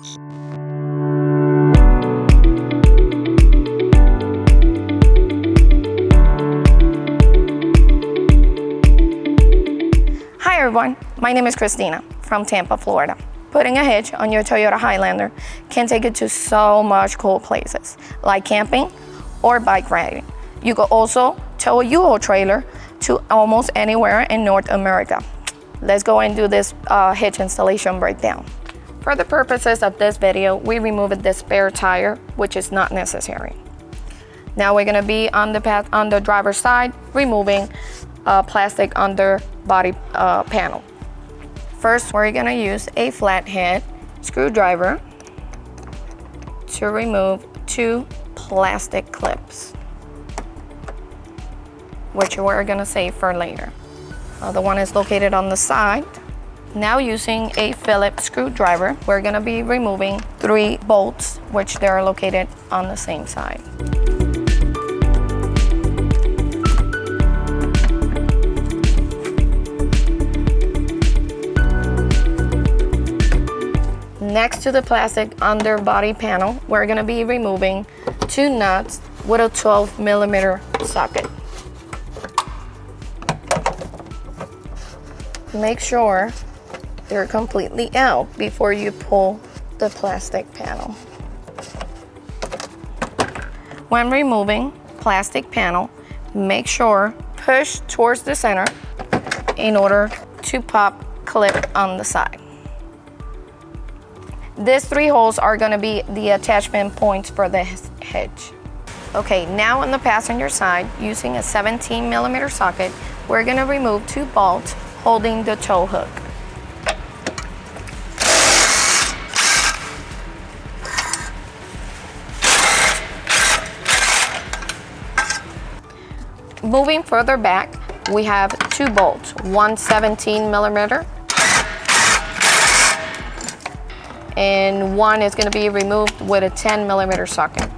Hi everyone, my name is Christina from Tampa, Florida. Putting a hitch on your Toyota Highlander can take you to so much cool places, like camping or bike riding. You can also tow a U-Haul trailer to almost anywhere in North America. Let's go and do this hitch installation breakdown. For the purposes of this video, we removed the spare tire, which is not necessary. Now we're gonna be on the driver's side, removing plastic underbody panel. First, we're gonna use a flathead screwdriver to remove 2 plastic clips, which we're gonna save for later. The one is located on the side. Now using a Phillips screwdriver, we're gonna be removing 3 bolts, which they are located on the same side. Next to the plastic underbody panel, we're gonna be removing 2 nuts with a 12mm socket. Make sure they're completely out before you pull the plastic panel. When removing plastic panel, make sure push towards the center in order to pop clip on the side. These 3 holes are gonna be the attachment points for the hitch. Okay, now on the passenger side, using a 17mm socket, we're gonna remove 2 bolts holding the tow hook. Moving further back, we have 2 bolts, one 17mm and one is going to be removed with a 10mm socket.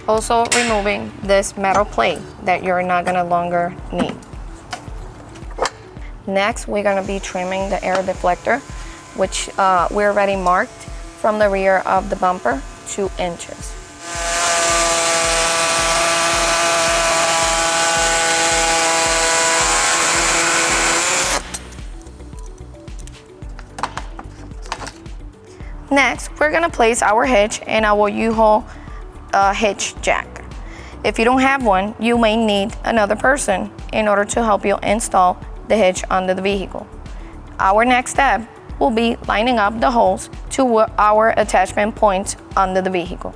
Also removing this metal plate that you're not going to longer need. Next, we're going to be trimming the air deflector, which we already marked from the rear of the bumper 2 inches. Next, we're gonna place our hitch in our U-Haul hitch jack. If you don't have one, you may need another person in order to help you install the hitch under the vehicle. Our next step will be lining up the holes to our attachment points under the vehicle.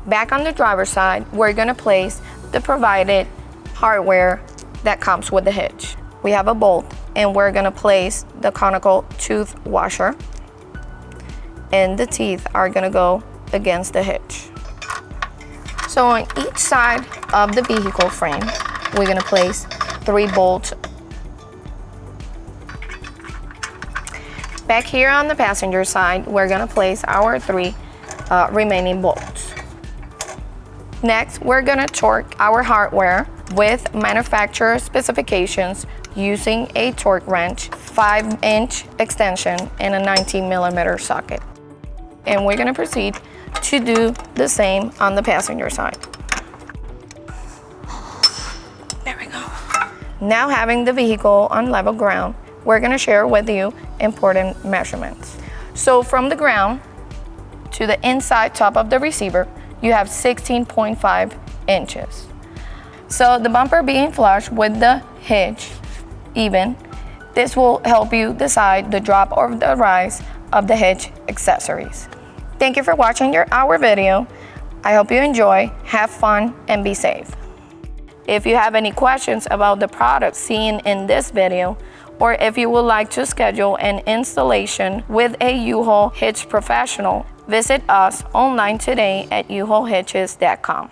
Back on the driver's side, we're gonna place the provided hardware that comes with the hitch. We have a bolt, and we're gonna place the conical tooth washer, and the teeth are gonna go against the hitch. So on each side of the vehicle frame, we're gonna place 3 bolts. Back here on the passenger side, we're gonna place our 3 remaining bolts. Next, we're gonna torque our hardware with manufacturer specifications using a torque wrench, 5-inch extension, and a 19mm socket. And we're gonna proceed to do the same on the passenger side. There we go. Now having the vehicle on level ground, we're gonna share with you important measurements. So from the ground to the inside top of the receiver, you have 16.5 inches. So the bumper being flush with the hitch even, this will help you decide the drop or the rise of the hitch accessories. Thank you for watching our video. I hope you enjoy, have fun, and be safe. If you have any questions about the product seen in this video, or if you would like to schedule an installation with a U-Haul hitch professional, visit us online today at uhaulhitches.com.